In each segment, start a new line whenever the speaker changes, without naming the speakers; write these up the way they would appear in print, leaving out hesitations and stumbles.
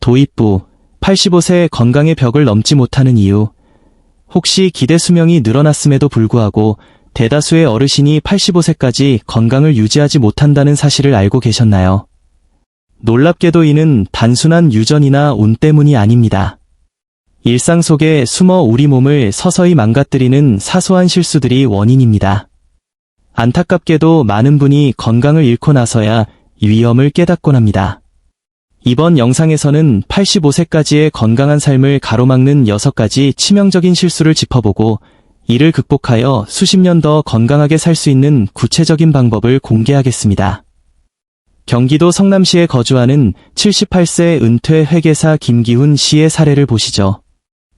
도입부, 85세 건강의 벽을 넘지 못하는 이유. 혹시 기대 수명이 늘어났음에도 불구하고 대다수의 어르신이 85세까지 건강을 유지하지 못한다는 사실을 알고 계셨나요? 놀랍게도 이는 단순한 유전이나 운 때문이 아닙니다. 일상 속에 숨어 우리 몸을 서서히 망가뜨리는 사소한 실수들이 원인입니다. 안타깝게도 많은 분이 건강을 잃고 나서야 위험을 깨닫곤 합니다. 이번 영상에서는 85세까지의 건강한 삶을 가로막는 6가지 치명적인 실수를 짚어보고 이를 극복하여 수십 년 더 건강하게 살 수 있는 구체적인 방법을 공개하겠습니다. 경기도 성남시에 거주하는 78세 은퇴 회계사 김기훈 씨의 사례를 보시죠.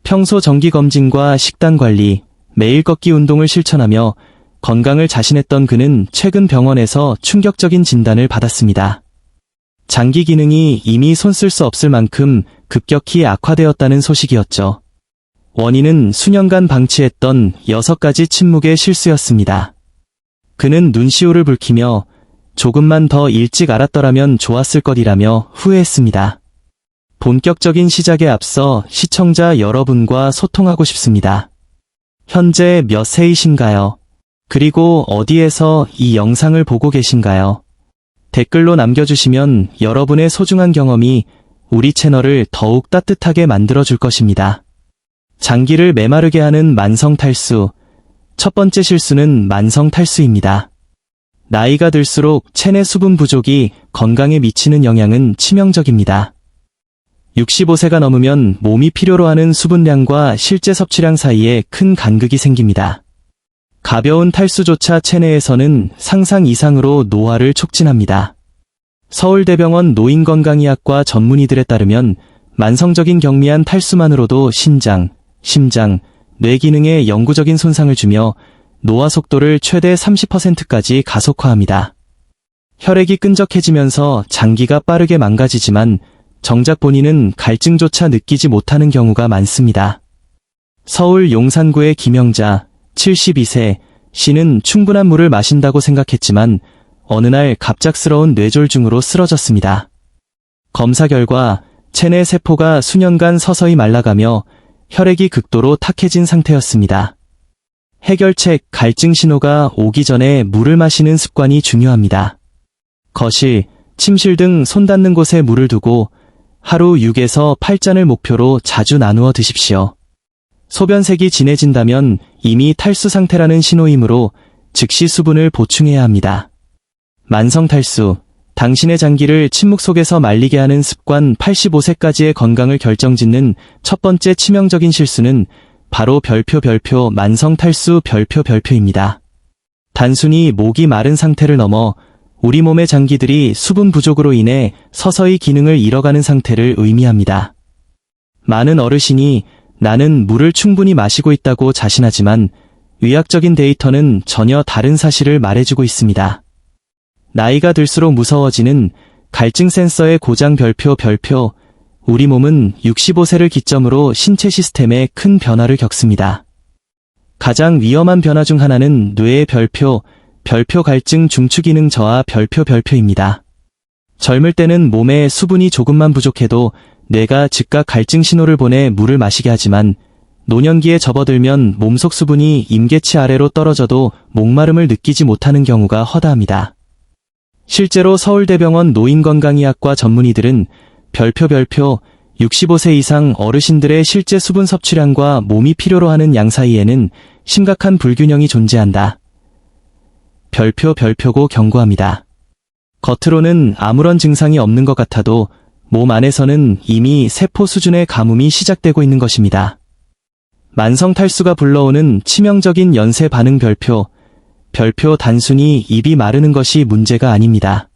평소 정기검진과 식단관리, 매일 걷기 운동을 실천하며 건강을 자신했던 그는 최근 병원에서 충격적인 진단을 받았습니다. 장기 기능이 이미 손쓸 수 없을 만큼 급격히 악화되었다는 소식이었죠. 원인은 수년간 방치했던 6가지 침묵의 실수였습니다. 그는 눈시울을 붉히며 조금만 더 일찍 알았더라면 좋았을 것이라며 후회했습니다. 본격적인 시작에 앞서 시청자 여러분과 소통하고 싶습니다. 현재 몇 세이신가요? 그리고 어디에서 이 영상을 보고 계신가요? 댓글로 남겨주시면 여러분의 소중한 경험이 우리 채널을 더욱 따뜻하게 만들어줄 것입니다. 장기를 메마르게 하는 만성 탈수. 첫 번째 실수는 만성 탈수입니다. 나이가 들수록 체내 수분 부족이 건강에 미치는 영향은 치명적입니다. 65세가 넘으면 몸이 필요로 하는 수분량과 실제 섭취량 사이에 큰 간극이 생깁니다. 가벼운 탈수조차 체내에서는 상상 이상으로 노화를 촉진합니다. 서울대병원 노인건강의학과 전문의들에 따르면 만성적인 경미한 탈수만으로도 신장, 심장, 뇌 기능에 영구적인 손상을 주며 노화 속도를 최대 30%까지 가속화합니다. 혈액이 끈적해지면서 장기가 빠르게 망가지지만 정작 본인은 갈증조차 느끼지 못하는 경우가 많습니다. 서울 용산구의 김영자, 72세, 씨는 충분한 물을 마신다고 생각했지만 어느 날 갑작스러운 뇌졸중으로 쓰러졌습니다. 검사 결과 체내 세포가 수년간 서서히 말라가며 혈액이 극도로 탁해진 상태였습니다. 해결책 갈증 신호가 오기 전에 물을 마시는 습관이 중요합니다. 거실, 침실 등 손 닿는 곳에 물을 두고 하루 6에서 8잔을 목표로 자주 나누어 드십시오. 소변색이 진해진다면 이미 탈수 상태라는 신호이므로 즉시 수분을 보충해야 합니다. 만성 탈수, 당신의 장기를 침묵 속에서 말리게 하는 습관. 85세까지의 건강을 결정짓는 첫 번째 치명적인 실수는 바로 별표 만성 탈수 별표입니다. 단순히 목이 마른 상태를 넘어 우리 몸의 장기들이 수분 부족으로 인해 서서히 기능을 잃어가는 상태를 의미합니다. 많은 어르신이 나는 물을 충분히 마시고 있다고 자신하지만 의학적인 데이터는 전혀 다른 사실을 말해주고 있습니다. 나이가 들수록 무서워지는 갈증 센서의 고장. 별표. 우리 몸은 65세를 기점으로 신체 시스템에 큰 변화를 겪습니다. 가장 위험한 변화 중 하나는 뇌의 별표 갈증 중추 기능 저하. 별표입니다. 젊을 때는 몸에 수분이 조금만 부족해도 뇌가 즉각 갈증 신호를 보내 물을 마시게 하지만 노년기에 접어들면 몸속 수분이 임계치 아래로 떨어져도 목마름을 느끼지 못하는 경우가 허다합니다. 실제로 서울대병원 노인건강의학과 전문의들은 별표 65세 이상 어르신들의 실제 수분 섭취량과 몸이 필요로 하는 양 사이에는 심각한 불균형이 존재한다. 별표고 경고합니다. 겉으로는 아무런 증상이 없는 것 같아도 몸 안에서는 이미 세포 수준의 가뭄이 시작되고 있는 것입니다. 만성 탈수가 불러오는 치명적인 연쇄 반응. 별표 단순히 입이 마르는 것이 문제가 아닙니다.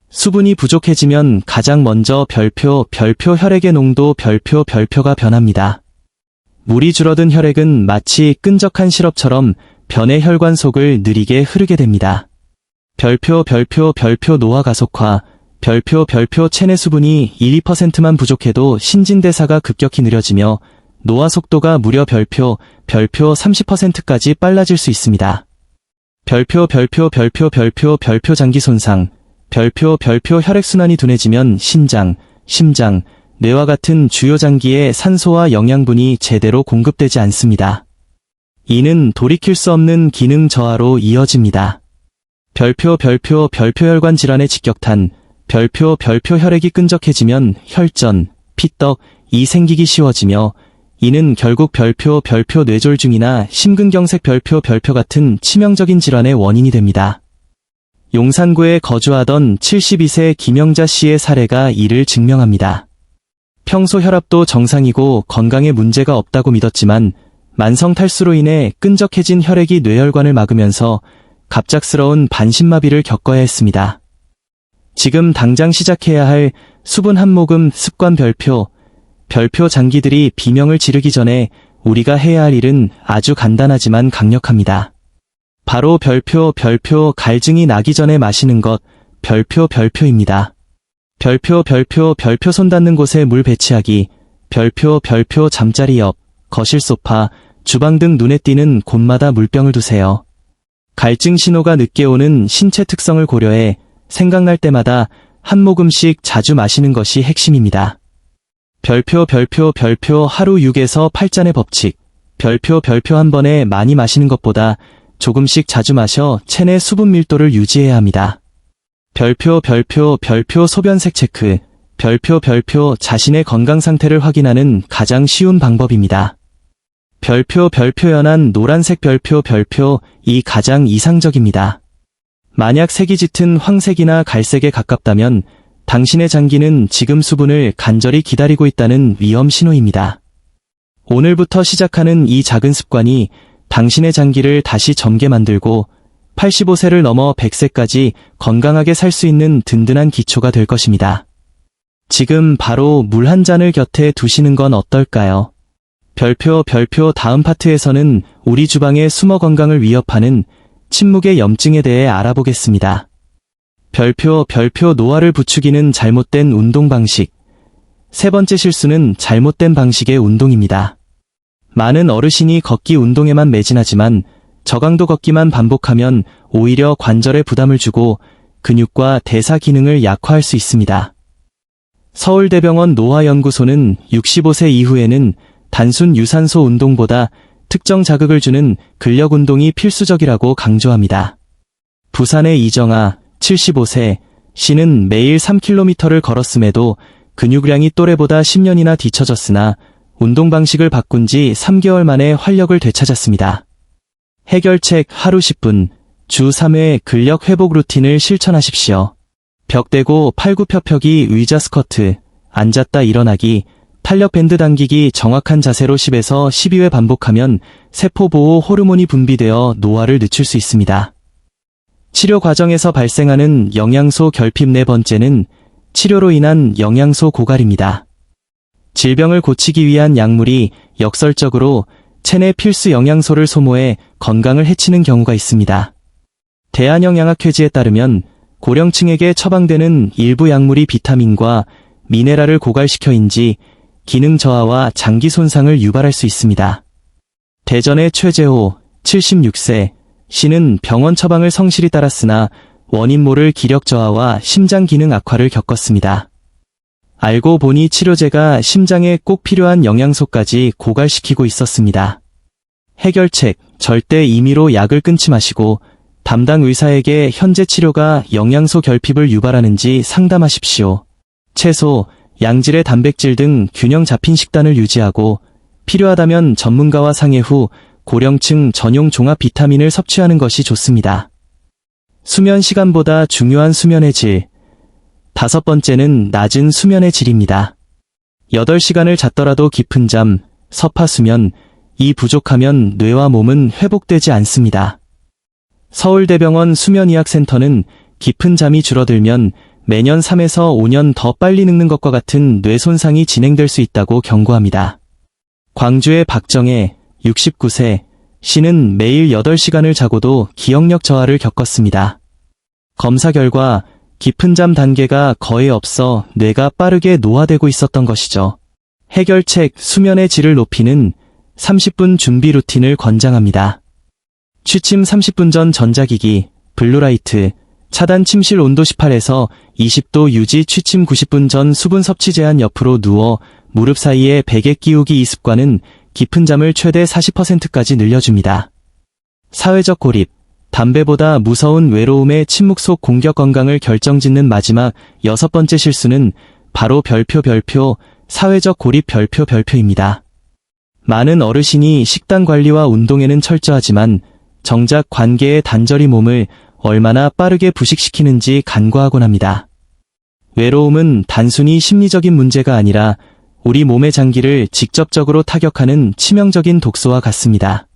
수분이 부족해지면 가장 먼저 별표 혈액의 농도. 별표가 변합니다. 물이 줄어든 혈액은 마치 끈적한 시럽처럼 변의 혈관 속을 느리게 흐르게 됩니다. 별표 노화 가속화. 별표 체내 수분이 1~2%만 부족해도 신진대사가 급격히 느려지며 노화 속도가 무려 별표 30%까지 빨라질 수 있습니다. 별표 장기 손상. 별표 혈액순환이 둔해지면 신장, 심장, 뇌와 같은 주요 장기에 산소와 영양분이 제대로 공급되지 않습니다. 이는 돌이킬 수 없는 기능 저하로 이어집니다. 별표 혈관 질환의 직격탄, 별표 혈액이 끈적해지면 혈전, 피떡이 생기기 쉬워지며 이는 결국 별표 뇌졸중이나 심근경색 별표 같은 치명적인 질환의 원인이 됩니다. 용산구에 거주하던 72세 김영자 씨의 사례가 이를 증명합니다. 평소 혈압도 정상이고 건강에 문제가 없다고 믿었지만 만성 탈수로 인해 끈적해진 혈액이 뇌혈관을 막으면서 갑작스러운 반신마비를 겪어야 했습니다. 지금 당장 시작해야 할 수분 한모금 습관 별표 장기들이 비명을 지르기 전에 우리가 해야 할 일은 아주 간단하지만 강력합니다. 바로 별표 갈증이 나기 전에 마시는 것 별표입니다. 별표 손 닿는 곳에 물 배치하기, 별표 잠자리 옆, 거실 소파, 주방 등 눈에 띄는 곳마다 물병을 두세요. 갈증 신호가 늦게 오는 신체 특성을 고려해 생각날 때마다 한 모금씩 자주 마시는 것이 핵심입니다. 별표 하루 6에서 8잔의 법칙, 별표 한 번에 많이 마시는 것보다 조금씩 자주 마셔 체내 수분 밀도를 유지해야 합니다. 별표 소변색 체크, 별표 자신의 건강 상태를 확인하는 가장 쉬운 방법입니다. 별표 연한 노란색 별표이 가장 이상적입니다. 만약 색이 짙은 황색이나 갈색에 가깝다면 당신의 장기는 지금 수분을 간절히 기다리고 있다는 위험 신호입니다. 오늘부터 시작하는 이 작은 습관이 당신의 장기를 다시 젊게 만들고 85세를 넘어 100세까지 건강하게 살 수 있는 든든한 기초가 될 것입니다. 지금 바로 물 한 잔을 곁에 두시는 건 어떨까요? 별표 다음 파트에서는 우리 주방의 숨어 건강을 위협하는 침묵의 염증에 대해 알아보겠습니다. 별표 노화를 부추기는 잘못된 운동 방식. 세 번째 실수는 잘못된 방식의 운동입니다. 많은 어르신이 걷기 운동에만 매진하지만 저강도 걷기만 반복하면 오히려 관절에 부담을 주고 근육과 대사 기능을 약화할 수 있습니다. 서울대병원 노화연구소는 65세 이후에는 단순 유산소 운동보다 특정 자극을 주는 근력 운동이 필수적이라고 강조합니다. 부산의 이정아, 75세, 씨는 매일 3km를 걸었음에도 근육량이 또래보다 10년이나 뒤처졌으나 운동 방식을 바꾼 지 3개월 만에 활력을 되찾았습니다. 해결책 하루 10분, 주 3회 근력 회복 루틴을 실천하십시오. 벽 대고 팔굽혀펴기 의자 스쿼트, 앉았다 일어나기, 탄력 밴드 당기기 정확한 자세로 10에서 12회 반복하면 세포보호 호르몬이 분비되어 노화를 늦출 수 있습니다. 치료 과정에서 발생하는 영양소 결핍 네 번째는 치료로 인한 영양소 고갈입니다. 질병을 고치기 위한 약물이 역설적으로 체내 필수 영양소를 소모해 건강을 해치는 경우가 있습니다. 대한영양학회지에 따르면 고령층에게 처방되는 일부 약물이 비타민과 미네랄을 고갈시켜인지 기능 저하와 장기 손상을 유발할 수 있습니다. 대전의 최재호, 76세, 씨는 병원 처방을 성실히 따랐으나 원인 모를 기력 저하와 심장 기능 악화를 겪었습니다. 알고 보니 치료제가 심장에 꼭 필요한 영양소까지 고갈시키고 있었습니다. 해결책, 절대 임의로 약을 끊지 마시고 담당 의사에게 현재 치료가 영양소 결핍을 유발하는지 상담하십시오. 채소, 양질의 단백질 등 균형 잡힌 식단을 유지하고 필요하다면 전문가와 상의 후 고령층 전용 종합 비타민을 섭취하는 것이 좋습니다. 수면 시간보다 중요한 수면의 질. 다섯 번째는 낮은 수면의 질입니다. 8시간을 잤더라도 깊은 잠, 서파 수면, 이 부족하면 뇌와 몸은 회복되지 않습니다. 서울대병원 수면의학센터는 깊은 잠이 줄어들면 매년 3에서 5년 더 빨리 늙는 것과 같은 뇌 손상이 진행될 수 있다고 경고합니다. 광주의 박정혜, 69세, 씨는 매일 8시간을 자고도 기억력 저하를 겪었습니다. 검사 결과 깊은 잠 단계가 거의 없어 뇌가 빠르게 노화되고 있었던 것이죠. 해결책, 수면의 질을 높이는 30분 준비 루틴을 권장합니다. 취침 30분 전 전자기기, 블루라이트, 차단 침실 온도 18에서 20도 유지 취침 90분 전 수분 섭취 제한 옆으로 누워 무릎 사이에 베개 끼우기 이 습관은 깊은 잠을 최대 40%까지 늘려줍니다. 사회적 고립, 담배보다 무서운 외로움의 침묵 속 공격 건강을 결정짓는 마지막 6번째 실수는 바로 별표, 사회적 고립 별표입니다. 많은 어르신이 식단 관리와 운동에는 철저하지만 정작 관계의 단절이 몸을 얼마나 빠르게 부식시키는지 간과하곤 합니다. 외로움은 단순히 심리적인 문제가 아니라 우리 몸의 장기를 직접적으로 타격하는 치명적인 독소와 같습니다.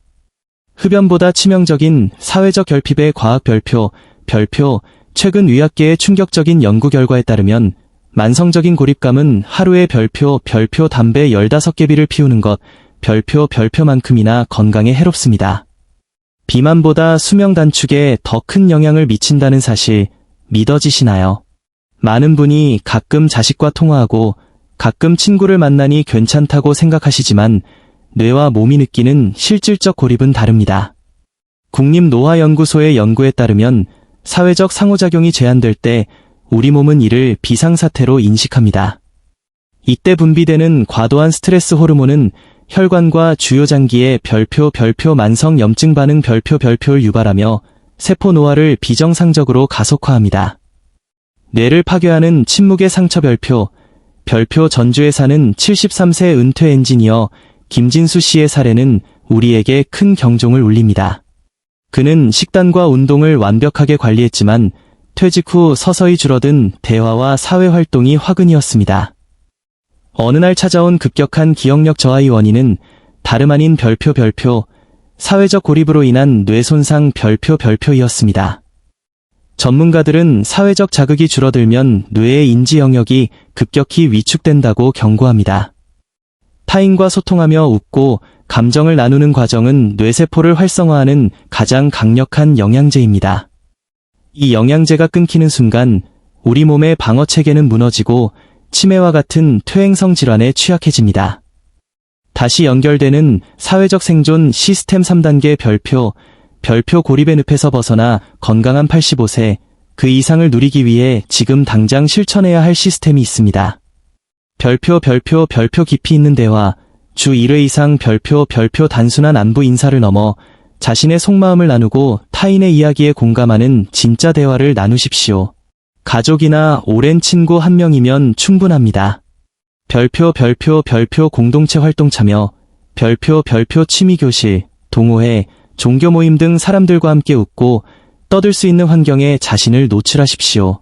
흡연보다 치명적인 사회적 결핍의 과학 별표, 최근 의학계의 충격적인 연구 결과에 따르면 만성적인 고립감은 하루에 별표 담배 15개비를 피우는 것, 별표만큼이나 건강에 해롭습니다. 비만보다 수명 단축에 더 큰 영향을 미친다는 사실 믿어지시나요? 많은 분이 가끔 자식과 통화하고 가끔 친구를 만나니 괜찮다고 생각하시지만 뇌와 몸이 느끼는 실질적 고립은 다릅니다. 국립노화연구소의 연구에 따르면 사회적 상호작용이 제한될 때 우리 몸은 이를 비상사태로 인식합니다. 이때 분비되는 과도한 스트레스 호르몬은 혈관과 주요 장기에 별표 만성 염증 반응 별표를 유발하며 세포 노화를 비정상적으로 가속화합니다. 뇌를 파괴하는 침묵의 상처 별표 전주에 사는 73세 은퇴 엔지니어 김진수 씨의 사례는 우리에게 큰 경종을 울립니다. 그는 식단과 운동을 완벽하게 관리했지만 퇴직 후 서서히 줄어든 대화와 사회활동이 화근이었습니다. 어느 날 찾아온 급격한 기억력 저하의 원인은 다름 아닌 별표 사회적 고립으로 인한 뇌 손상 별표이었습니다. 전문가들은 사회적 자극이 줄어들면 뇌의 인지 영역이 급격히 위축된다고 경고합니다. 타인과 소통하며 웃고 감정을 나누는 과정은 뇌세포를 활성화하는 가장 강력한 영양제입니다. 이 영양제가 끊기는 순간 우리 몸의 방어체계는 무너지고 치매와 같은 퇴행성 질환에 취약해집니다. 다시 연결되는 사회적 생존 시스템 3단계 별표 고립의 늪에서 벗어나 건강한 85세, 그 이상을 누리기 위해 지금 당장 실천해야 할 시스템이 있습니다. 별표 깊이 있는 대화, 주 1회 이상 별표 단순한 안부 인사를 넘어 자신의 속마음을 나누고 타인의 이야기에 공감하는 진짜 대화를 나누십시오. 가족이나 오랜 친구 한 명이면 충분합니다. 별표 공동체 활동 참여, 별표 취미교실, 동호회, 종교 모임 등 사람들과 함께 웃고 떠들 수 있는 환경에 자신을 노출하십시오.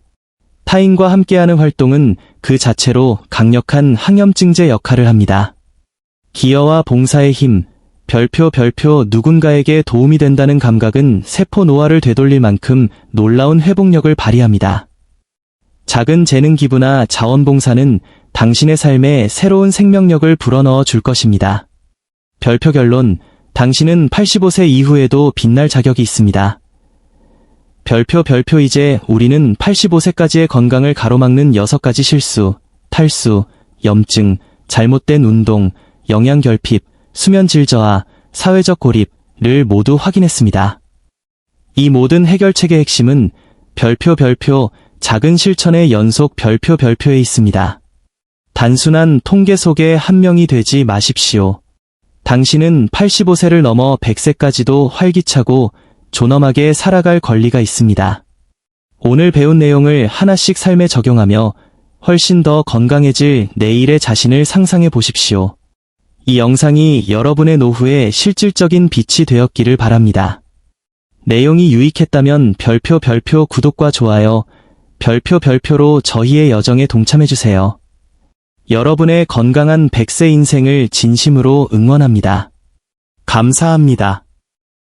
타인과 함께하는 활동은 그 자체로 강력한 항염증제 역할을 합니다. 기여와 봉사의 힘, 별표 누군가에게 도움이 된다는 감각은 세포 노화를 되돌릴 만큼 놀라운 회복력을 발휘합니다. 작은 재능 기부나 자원봉사는 당신의 삶에 새로운 생명력을 불어넣어 줄 것입니다. 별표 결론, 당신은 85세 이후에도 빛날 자격이 있습니다. 별표 이제 우리는 85세까지의 건강을 가로막는 6가지 실수, 탈수, 염증, 잘못된 운동, 영양 결핍, 수면 질 저하, 사회적 고립을 모두 확인했습니다. 이 모든 해결책의 핵심은 별표 작은 실천의 연속 별표에 있습니다. 단순한 통계 속의 한 명이 되지 마십시오. 당신은 85세를 넘어 100세까지도 활기차고 존엄하게 살아갈 권리가 있습니다. 오늘 배운 내용을 하나씩 삶에 적용하며 훨씬 더 건강해질 내일의 자신을 상상해 보십시오. 이 영상이 여러분의 노후에 실질적인 빛이 되었기를 바랍니다. 내용이 유익했다면 별표 구독과 좋아요, 별표로 저희의 여정에 동참해주세요. 여러분의 건강한 100세 인생을 진심으로 응원합니다. 감사합니다.